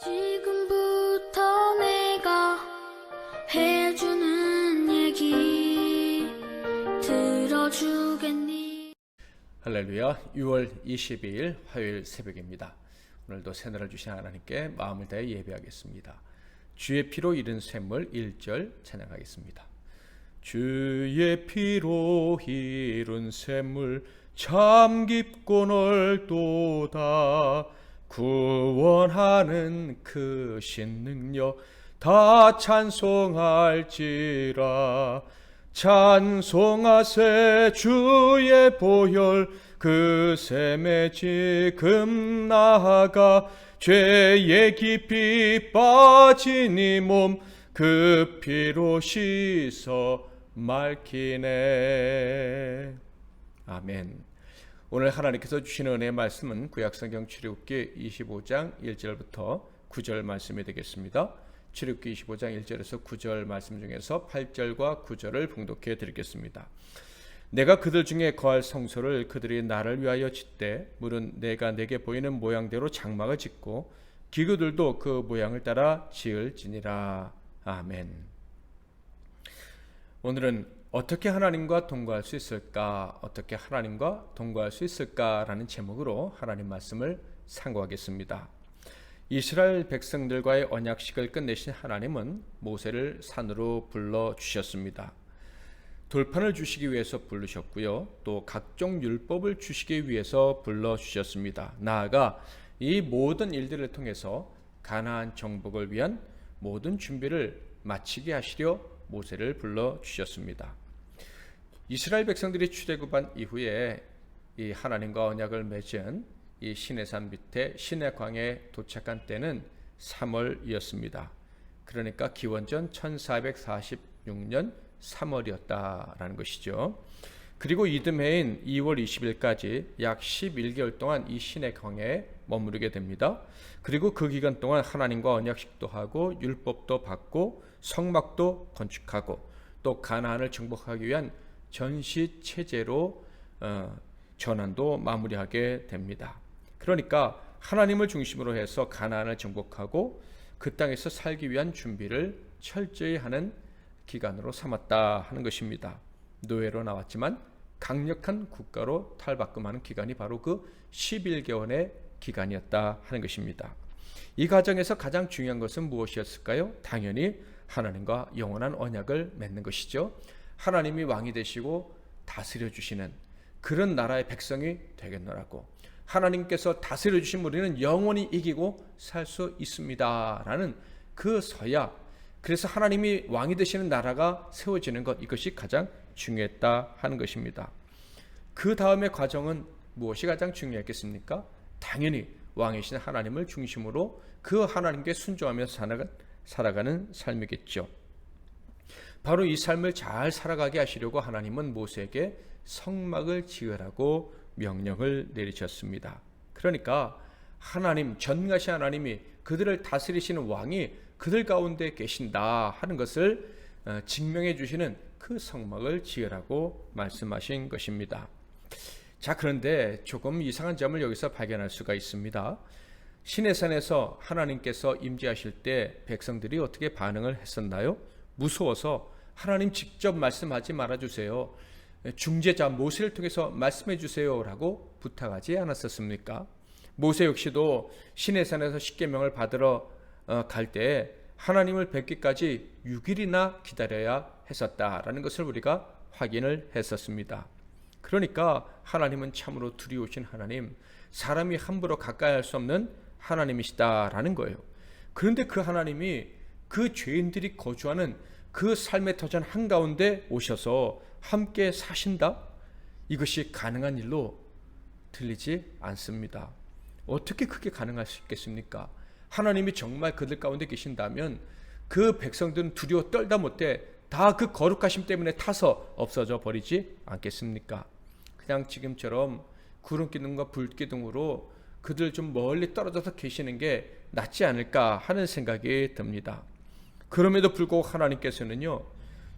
지금부터 내가 해주는 얘기 들어주겠니? 할렐루야. 6월 22일 화요일 새벽입니다. 오늘도 새날을 주신 하나님께 마음을 다해 예배하겠습니다. 주의 피로 이룬 샘물 1절 찬양하겠습니다. 주의 피로 이룬 샘물 참 깊고 넓도다. 구원하는 크신 능력 다 찬송할지라. 찬송하세 주의 보혈 그 샘에 지금 나아가 죄에 깊이 빠진 이 몸 그 피로 씻어 맑히네. 아멘. 오늘 하나님께서 주시는 은혜의 말씀은 구약성경 출애굽기 25장 1절부터 9절 말씀이 되겠습니다. 출애굽기 25장 1절에서 9절 말씀 중에서 8절과 9절을 봉독해 드리겠습니다. 내가 그들 중에 거할 성소를 그들이 나를 위하여 짓되 물은 내가 내게 보이는 모양대로 장막을 짓고 기구들도 그 모양을 따라 지을지니라. 아멘. 오늘은 어떻게 하나님과 동거할 수 있을까? 어떻게 하나님과 동거할 수 있을까라는 제목으로 하나님 말씀을 상고하겠습니다. 이스라엘 백성들과의 언약식을 끝내신 하나님은 모세를 산으로 불러주셨습니다. 돌판을 주시기 위해서 부르셨고요. 또 각종 율법을 주시기 위해서 불러주셨습니다. 나아가 이 모든 일들을 통해서 가나안 정복을 위한 모든 준비를 마치게 하시려 모세를 불러주셨습니다. 이스라엘 백성들이 출애굽한 이후에 이 하나님과 언약을 맺은 이 시내산 밑에 시내광에 도착한 때는 3월이었습니다. 그러니까 기원전 1446년 3월이었다라는 것이죠. 그리고 이듬해인 2월 20일까지 약 11개월 동안 이 시내광에 머무르게 됩니다. 그리고 그 기간 동안 하나님과 언약식도 하고 율법도 받고 성막도 건축하고 또 가나안을 정복하기 위한 전시 체제로 전환도 마무리하게 됩니다. 그러니까 하나님을 중심으로 해서 가나안을 정복하고 그 땅에서 살기 위한 준비를 철저히 하는 기간으로 삼았다 하는 것입니다. 노예로 나왔지만 강력한 국가로 탈바꿈하는 기간이 바로 그 11개월의 기간이었다 하는 것입니다. 이 과정에서 가장 중요한 것은 무엇이었을까요? 당연히 하나님과 영원한 언약을 맺는 것이죠. 하나님이 왕이 되시고 다스려 주시는 그런 나라의 백성이 되겠노라고, 하나님께서 다스려 주신 우리는 영원히 이기고 살 수 있습니다 라는 그 서약, 그래서 하나님이 왕이 되시는 나라가 세워지는 것, 이것이 가장 중요했다 하는 것입니다. 그 다음의 과정은 무엇이 가장 중요했겠습니까? 당연히 왕이신 하나님을 중심으로 그 하나님께 순종하며 살아가는 삶이겠죠. 바로 이 삶을 잘 살아가게 하시려고 하나님은 모세에게 성막을 지으라고 명령을 내리셨습니다. 그러니까 하나님, 전능하신 하나님이 그들을 다스리시는 왕이 그들 가운데 계신다 하는 것을 증명해 주시는 그 성막을 지으라고 말씀하신 것입니다. 자, 그런데 조금 이상한 점을 여기서 발견할 수가 있습니다. 시내산에서 하나님께서 임재하실 때 백성들이 어떻게 반응을 했었나요? 무서워서 하나님 직접 말씀하지 말아주세요, 중재자 모세를 통해서 말씀해 주세요 라고 부탁하지 않았었습니까? 모세 역시도 시내산에서 십계명을 받으러 갈 때 하나님을 뵙기까지 6일이나 기다려야 했었다라는 것을 우리가 확인을 했었습니다. 그러니까 하나님은 참으로 두려우신 하나님, 사람이 함부로 가까이 할 수 없는 하나님이시다라는 거예요. 그런데 그 하나님이 그 죄인들이 거주하는 그 삶의 터전 한가운데 오셔서 함께 사신다? 이것이 가능한 일로 들리지 않습니다. 어떻게 그게 가능할 수 있겠습니까? 하나님이 정말 그들 가운데 계신다면 그 백성들은 두려워 떨다 못해 다 그 거룩하심 때문에 타서 없어져 버리지 않겠습니까? 그냥 지금처럼 구름 기둥과 불 기둥으로 그들 좀 멀리 떨어져서 계시는 게 낫지 않을까 하는 생각이 듭니다. 그럼에도 불구하고 하나님께서는요,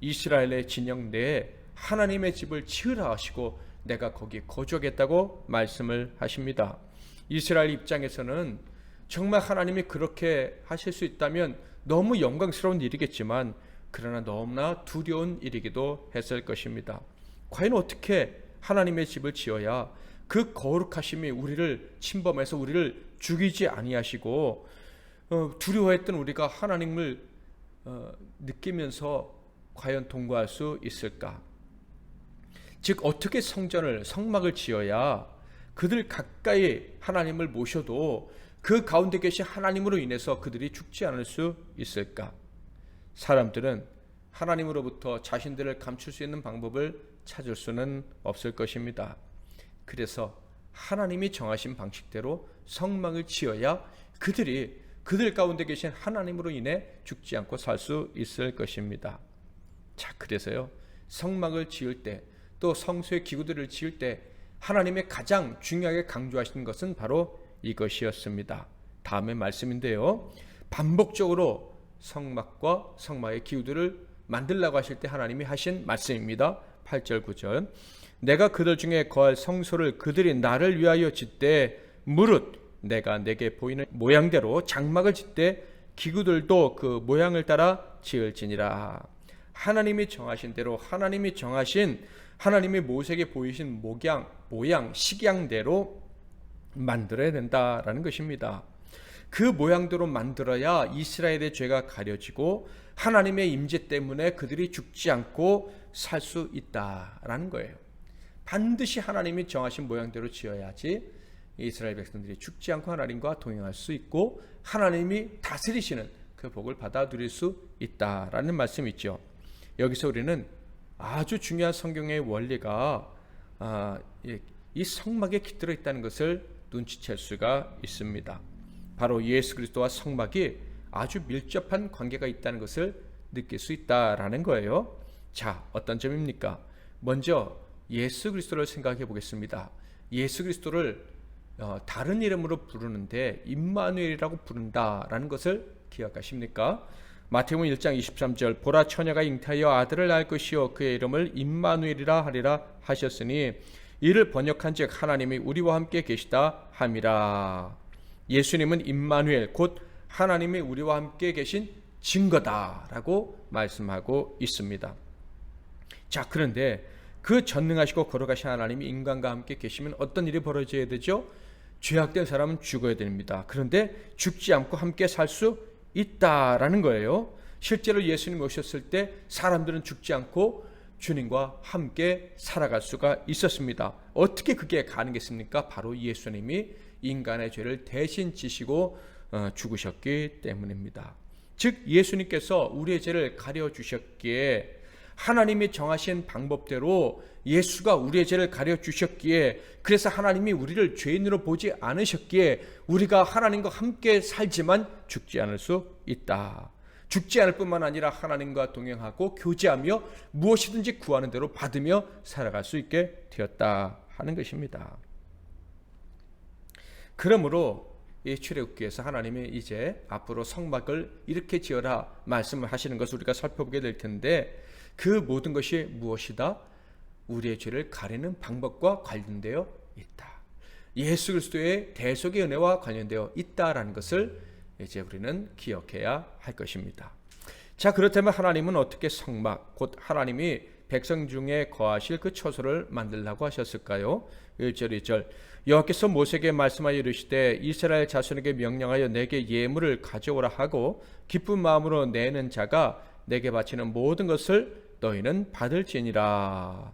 이스라엘의 진영 내에 하나님의 집을 지으라 하시고 내가 거기 거주하겠다고 말씀을 하십니다. 이스라엘 입장에서는 정말 하나님이 그렇게 하실 수 있다면 너무 영광스러운 일이겠지만 그러나 너무나 두려운 일이기도 했을 것입니다. 과연 어떻게 하나님의 집을 지어야 그 거룩하심이 우리를 침범해서 우리를 죽이지 아니하시고 두려워했던 우리가 하나님을 느끼면서 과연 동거할 수 있을까? 즉 어떻게 성막을 지어야 그들 가까이 하나님을 모셔도 그 가운데 계신 하나님으로 인해서 그들이 죽지 않을 수 있을까? 사람들은 하나님으로부터 자신들을 감출 수 있는 방법을 찾을 수는 없을 것입니다. 그래서 하나님이 정하신 방식대로 성막을 지어야 그들이 그들 가운데 계신 하나님으로 인해 죽지 않고 살 수 있을 것입니다. 자, 그래서요, 성막을 지을 때, 또 성소의 기구들을 지을 때 하나님의 가장 중요하게 강조하신 것은 바로 이것이었습니다. 다음의 말씀인데요, 반복적으로 성막과 성막의 기구들을 만들라고 하실 때 하나님이 하신 말씀입니다. 8절 9절 내가 그들 중에 거할 성소를 그들이 나를 위하여 짓되 무릇 내가 내게 보이는 모양대로 장막을 짓되 기구들도 그 모양을 따라 지을지니라. 하나님이 정하신 대로 하나님이 정하신 하나님이 모세에게 보이신 모양 식양대로 만들어야 된다라는 것입니다. 그 모양대로 만들어야 이스라엘의 죄가 가려지고 하나님의 임재 때문에 그들이 죽지 않고 살 수 있다라는 거예요. 반드시 하나님이 정하신 모양대로 지어야지 이스라엘 백성들이 죽지 않고 하나님과 동행할 수 있고 하나님이 다스리시는 그 복을 받아 누릴 수 있다라는 말씀이죠. 여기서 우리는 아주 중요한 성경의 원리가 이 성막에 깃들어 있다는 것을 눈치챌 수가 있습니다. 바로 예수 그리스도와 성막이 아주 밀접한 관계가 있다는 것을 느낄 수 있다라는 거예요. 자, 어떤 점입니까? 먼저 예수 그리스도를 생각해 보겠습니다. 예수 그리스도를 다른 이름으로 부르는데 임마누엘이라고 부른다라는 것을 기억하십니까? 마태복음 1장 23절 보라 처녀가 잉태하여 아들을 낳을 것이요 그의 이름을 임마누엘이라 하리라 하셨으니 이를 번역한즉 하나님이 우리와 함께 계시다 함이라. 예수님은 임마누엘 곧 하나님이 우리와 함께 계신 증거다라고 말씀하고 있습니다. 자, 그런데 그 전능하시고 거룩하신 하나님이 인간과 함께 계시면 어떤 일이 벌어져야 되죠? 죄악된 사람은 죽어야 됩니다. 그런데 죽지 않고 함께 살 수 있다라는 거예요. 실제로 예수님이 오셨을 때 사람들은 죽지 않고 주님과 함께 살아갈 수가 있었습니다. 어떻게 그게 가능했습니까? 바로 예수님이 인간의 죄를 대신 지시고 죽으셨기 때문입니다. 즉 예수님께서 우리의 죄를 가려주셨기에 하나님이 정하신 방법대로 예수가 우리의 죄를 가려주셨기에 그래서 하나님이 우리를 죄인으로 보지 않으셨기에 우리가 하나님과 함께 살지만 죽지 않을 수 있다. 죽지 않을 뿐만 아니라 하나님과 동행하고 교제하며 무엇이든지 구하는 대로 받으며 살아갈 수 있게 되었다 하는 것입니다. 그러므로 이 출애굽기에서 하나님이 이제 앞으로 성막을 이렇게 지어라 말씀을 하시는 것을 우리가 살펴보게 될 텐데 그 모든 것이 무엇이다? 우리의 죄를 가리는 방법과 관련되어 있다. 예수 그리스도의 대속의 은혜와 관련되어 있다라는 것을 이제 우리는 기억해야 할 것입니다. 자, 그렇다면 하나님은 어떻게 성막, 곧 하나님이 백성 중에 거하실 그 처소를 만들라고 하셨을까요? 1절 2절 여호와께서 모세에게 말씀하여 이르시되 이스라엘 자손에게 명령하여 내게 예물을 가져오라 하고 기쁜 마음으로 내는 자가 내게 바치는 모든 것을 너희는 받을지니라.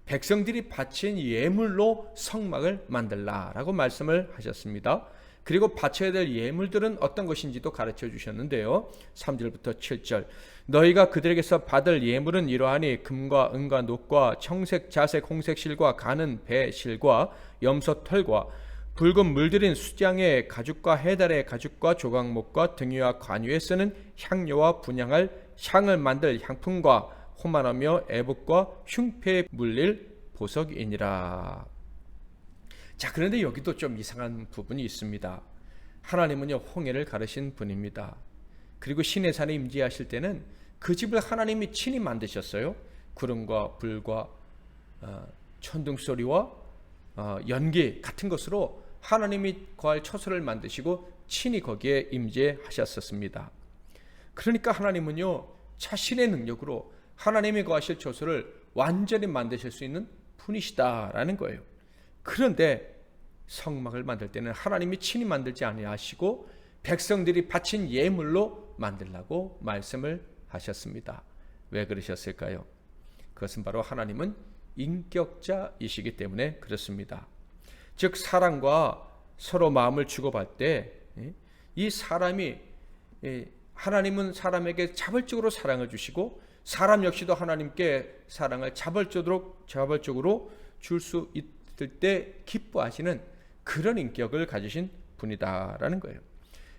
백성들이 바친 예물로 성막을 만들라라고 말씀을 하셨습니다. 그리고 바쳐야 될 예물들은 어떤 것인지도 가르쳐 주셨는데요. 3절부터 7절 너희가 그들에게서 받을 예물은 이러하니 금과 은과 녹과 청색 자색 홍색 실과 가는 배 실과 염소 털과 붉은 물들인 수장의 가죽과 해달의 가죽과 조각목과 등유와 관유에 쓰는 향료와 분향할 향을 만들 향품과 호만하며 애복과 흉패에 물릴 보석이니라. 자, 그런데 여기도 좀 이상한 부분이 있습니다. 하나님은요 홍해를 가르신 분입니다. 그리고 시내산에 임재하실 때는 그 집을 하나님이 친히 만드셨어요. 구름과 불과 천둥소리와 연기 같은 것으로 하나님이 거할 처소를 만드시고 친히 거기에 임재하셨었습니다. 그러니까 하나님은요, 자신의 능력으로 하나님이 거하실 처소를 완전히 만드실 수 있는 분이시다라는 거예요. 그런데 성막을 만들 때는 하나님이 친히 만들지 아니하시고 백성들이 바친 예물로 만들라고 말씀을 하셨습니다. 왜 그러셨을까요? 그것은 바로 하나님은 인격자이시기 때문에 그렇습니다. 즉 사람과 서로 마음을 주고받을 때 이 사람이 하나님은 사람에게 자발적으로 사랑을 주시고 사람 역시도 하나님께 사랑을 자발적으로 줄 수 있을 때 기뻐하시는 그런 인격을 가지신 분이다라는 거예요.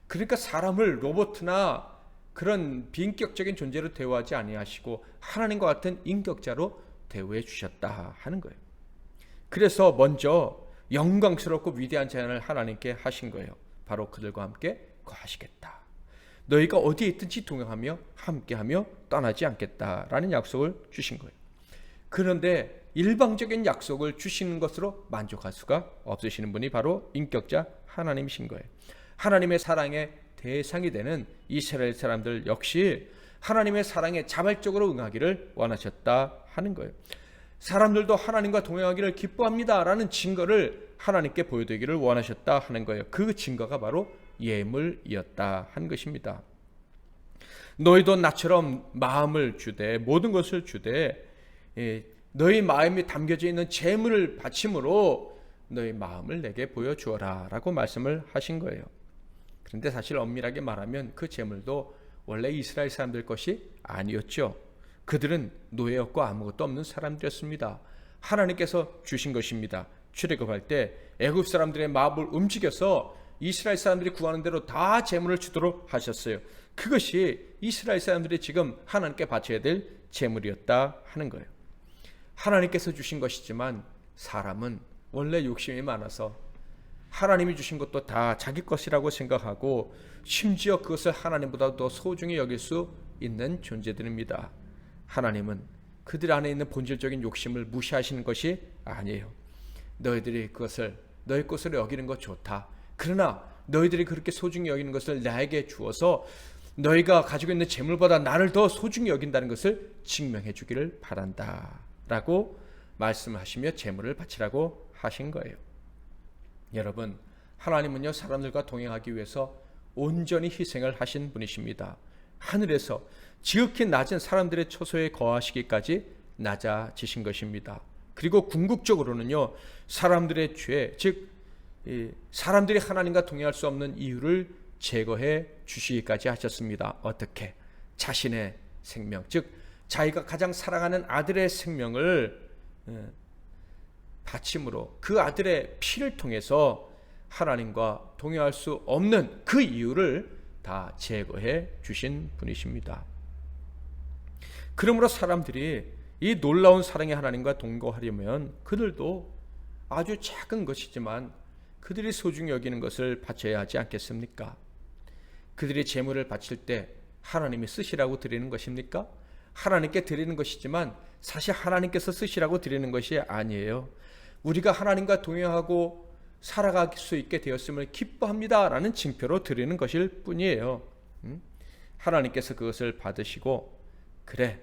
그러니까 사람을 로봇이나 그런 비인격적인 존재로 대우하지 아니하시고 하나님과 같은 인격자로 대우해 주셨다 하는 거예요. 그래서 먼저 영광스럽고 위대한 제안을 하나님께 하신 거예요. 바로 그들과 함께 거하시겠다. 너희가 어디에 있든지 동행하며 함께하며 떠나지 않겠다라는 약속을 주신 거예요. 그런데 일방적인 약속을 주시는 것으로 만족할 수가 없으시는 분이 바로 인격자 하나님이신 거예요. 하나님의 사랑의 대상이 되는 이스라엘 사람들 역시 하나님의 사랑에 자발적으로 응하기를 원하셨다 하는 거예요. 사람들도 하나님과 동행하기를 기뻐합니다라는 증거를 하나님께 보여드리기를 원하셨다 하는 거예요. 그 증거가 바로 예물이었다 한 것입니다. 너희도 나처럼 마음을 주되 모든 것을 주되 너희 마음이 담겨져 있는 재물을 바침으로 너희 마음을 내게 보여주어라 라고 말씀을 하신 거예요. 그런데 사실 엄밀하게 말하면 그 재물도 원래 이스라엘 사람들 것이 아니었죠. 그들은 노예였고 아무것도 없는 사람들이었습니다. 하나님께서 주신 것입니다. 출애굽할 때 애굽 사람들의 마음을 움직여서 이스라엘 사람들이 구하는 대로 다 재물을 주도록 하셨어요. 그것이 이스라엘 사람들이 지금 하나님께 바쳐야 될 재물이었다 하는 거예요. 하나님께서 주신 것이지만 사람은 원래 욕심이 많아서 하나님이 주신 것도 다 자기 것이라고 생각하고 심지어 그것을 하나님보다 더 소중히 여길 수 있는 존재들입니다. 하나님은 그들 안에 있는 본질적인 욕심을 무시하시는 것이 아니에요. 너희들이 그것을 너희 것으로 여기는 것 좋다. 그러나 너희들이 그렇게 소중히 여기는 것을 나에게 주어서 너희가 가지고 있는 재물보다 나를 더 소중히 여긴다는 것을 증명해 주기를 바란다 라고 말씀하시며 재물을 바치라고 하신 거예요. 여러분, 하나님은요 사람들과 동행하기 위해서 온전히 희생을 하신 분이십니다. 하늘에서 지극히 낮은 사람들의 처소에 거하시기까지 낮아지신 것입니다. 그리고 궁극적으로는요 사람들의 죄, 즉 사람들이 하나님과 동행할 수 없는 이유를 제거해 주시기까지 하셨습니다. 어떻게? 자신의 생명, 즉 자기가 가장 사랑하는 아들의 생명을 바침으로 그 아들의 피를 통해서 하나님과 동행할 수 없는 그 이유를 다 제거해 주신 분이십니다. 그러므로 사람들이 이 놀라운 사랑의 하나님과 동거하려면 그들도 아주 작은 것이지만 그들이 소중히 여기는 것을 바쳐야 하지 않겠습니까? 그들이 재물을 바칠 때 하나님이 쓰시라고 드리는 것입니까? 하나님께 드리는 것이지만 사실 하나님께서 쓰시라고 드리는 것이 아니에요. 우리가 하나님과 동행하고 살아갈 수 있게 되었음을 기뻐합니다 라는 징표로 드리는 것일 뿐이에요. 하나님께서 그것을 받으시고 그래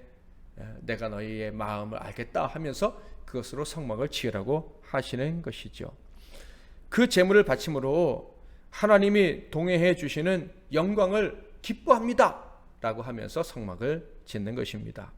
내가 너희의 마음을 알겠다 하면서 그것으로 성막을 지으라고 하시는 것이죠. 그 재물을 바침으로 하나님이 동행해 주시는 영광을 기뻐합니다 라고 하면서 성막을 짓는 것입니다.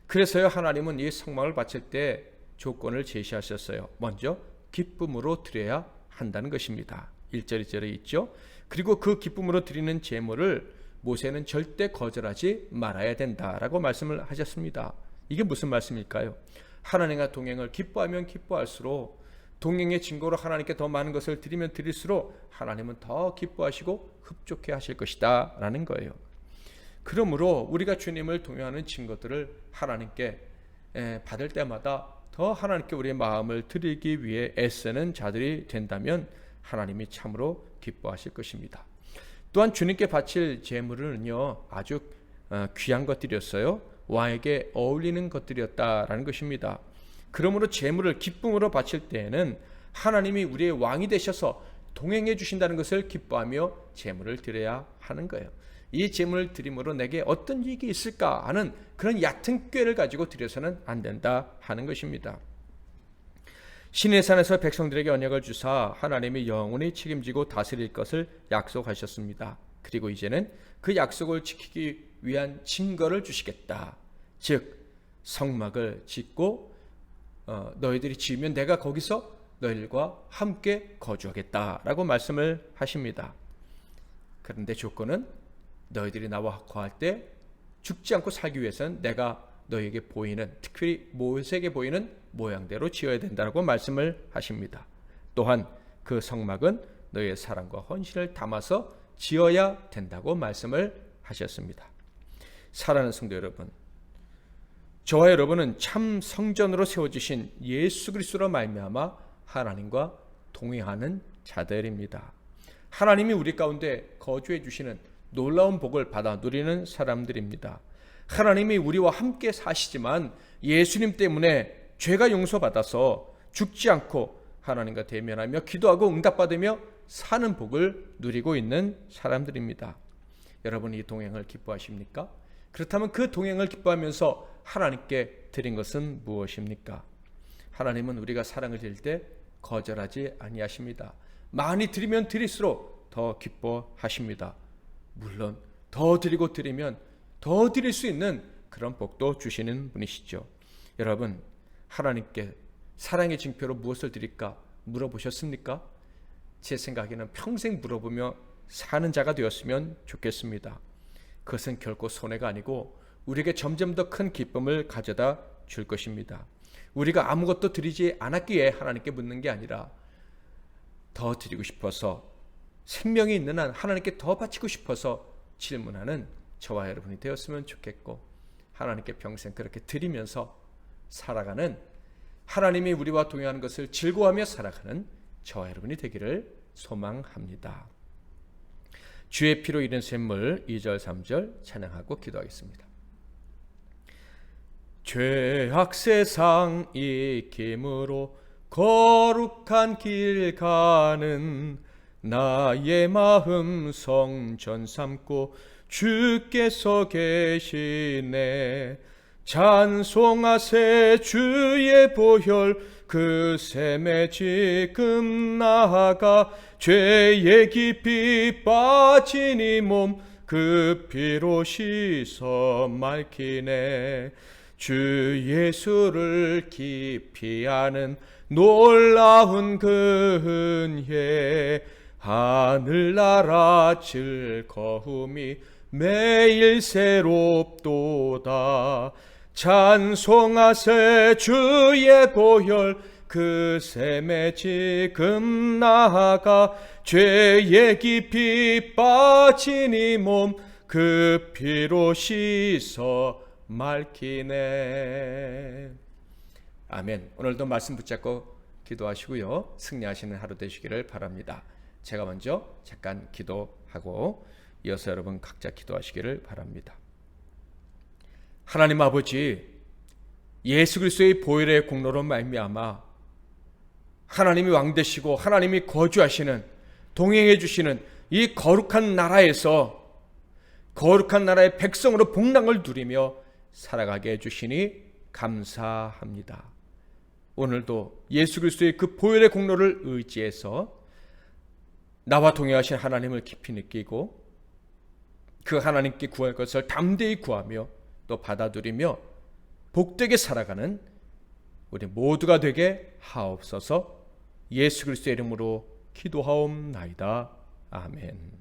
그래서요 하나님은 이 성막을 바칠 때 조건을 제시하셨어요. 먼저 기쁨으로 드려야 한다는 것입니다. 1절 2절에 있죠. 그리고 그 기쁨으로 드리는 제물을 모세는 절대 거절하지 말아야 된다라고 말씀을 하셨습니다. 이게 무슨 말씀일까요? 하나님과 동행을 기뻐하면 기뻐할수록 동행의 증거로 하나님께 더 많은 것을 드리면 드릴수록 하나님은 더 기뻐하시고 흡족해 하실 것이다 라는 거예요. 그러므로 우리가 주님을 동행하는 증거들을 하나님께 받을 때마다 더 하나님께 우리의 마음을 드리기 위해 애쓰는 자들이 된다면 하나님이 참으로 기뻐하실 것입니다. 또한 주님께 바칠 제물은요 아주 귀한 것들이었어요. 왕에게 어울리는 것들이었다라는 것입니다. 그러므로 제물을 기쁨으로 바칠 때에는 하나님이 우리의 왕이 되셔서 동행해 주신다는 것을 기뻐하며 제물을 드려야 하는 거예요. 이 제물을 드림으로 내게 어떤 이익이 있을까 하는 그런 얕은 꾀를 가지고 드려서는 안 된다 하는 것입니다. 시내 산에서 백성들에게 언약을 주사 하나님이 영원히 책임지고 다스릴 것을 약속하셨습니다. 그리고 이제는 그 약속을 지키기 위한 증거를 주시겠다. 즉 성막을 짓고 너희들이 지으면 내가 거기서 너희들과 함께 거주하겠다라고 말씀을 하십니다. 그런데 조건은 너희들이 나와 거할 때 죽지 않고 살기 위해서는 내가 너희에게 보이는, 특히 모세에게 보이는 모양대로 지어야 된다고 말씀을 하십니다. 또한 그 성막은 너희의 사랑과 헌신을 담아서 지어야 된다고 말씀을 하셨습니다. 사랑하는 성도 여러분, 저와 여러분은 참 성전으로 세워주신 예수 그리스도로 말미암아 하나님과 동행하는 자들입니다. 하나님이 우리 가운데 거주해 주시는 놀라운 복을 받아 누리는 사람들입니다. 하나님이 우리와 함께 사시지만 예수님 때문에 죄가 용서받아서 죽지 않고 하나님과 대면하며 기도하고 응답받으며 사는 복을 누리고 있는 사람들입니다. 여러분 이 동행을 기뻐하십니까? 그렇다면 그 동행을 기뻐하면서 하나님께 드린 것은 무엇입니까? 하나님은 우리가 사랑을 드릴 때 거절하지 아니하십니다. 많이 드리면 드릴수록 더 기뻐하십니다. 물론 더 드리고 드리면 더 드릴 수 있는 그런 복도 주시는 분이시죠. 여러분 하나님께 사랑의 징표로 무엇을 드릴까 물어보셨습니까? 제 생각에는 평생 물어보며 사는 자가 되었으면 좋겠습니다. 그것은 결코 손해가 아니고 우리에게 점점 더 큰 기쁨을 가져다 줄 것입니다. 우리가 아무것도 드리지 않았기에 하나님께 묻는 게 아니라 더 드리고 싶어서, 생명이 있는 한 하나님께 더 바치고 싶어서 질문하는 저와 여러분이 되었으면 좋겠고, 하나님께 평생 그렇게 드리면서 살아가는, 하나님이 우리와 동행하는 것을 즐거워하며 살아가는 저와 여러분이 되기를 소망합니다. 주의 피로 이른 샘물 2절 3절 찬양하고 기도하겠습니다. 죄악 세상 익힘으로 거룩한 길 가는 나의 마음 성전 삼고 주께서 계시네. 찬송하세 주의 보혈 그 샘에 지금 나아가 죄의 깊이 빠진 이 몸 그 피로 씻어 맑히네. 주 예수를 깊이 아는 놀라운 그 은혜, 하늘나라 즐거움이 매일 새롭도다. 찬송하세 주의 보혈 그 샘에 지금 나아가 죄의 깊이 빠진 이 몸 그 피로 씻어 맑히네. 아멘. 오늘도 말씀 붙잡고 기도하시고요, 승리하시는 하루 되시기를 바랍니다. 제가 먼저 잠깐 기도하고 이어서 여러분 각자 기도하시기를 바랍니다. 하나님 아버지, 예수 그리스도의 보혈의 공로로 말미암아 하나님이 왕 되시고 하나님이 거주하시는, 동행해 주시는 이 거룩한 나라에서 거룩한 나라의 백성으로 복락을 누리며 살아가게 해주시니 감사합니다. 오늘도 예수 그리스도의 그 보혈의 공로를 의지해서 나와 동행하신 하나님을 깊이 느끼고 그 하나님께 구할 것을 담대히 구하며 또 받아들이며 복되게 살아가는 우리 모두가 되게 하옵소서. 예수 그리스도의 이름으로 기도하옵나이다. 아멘.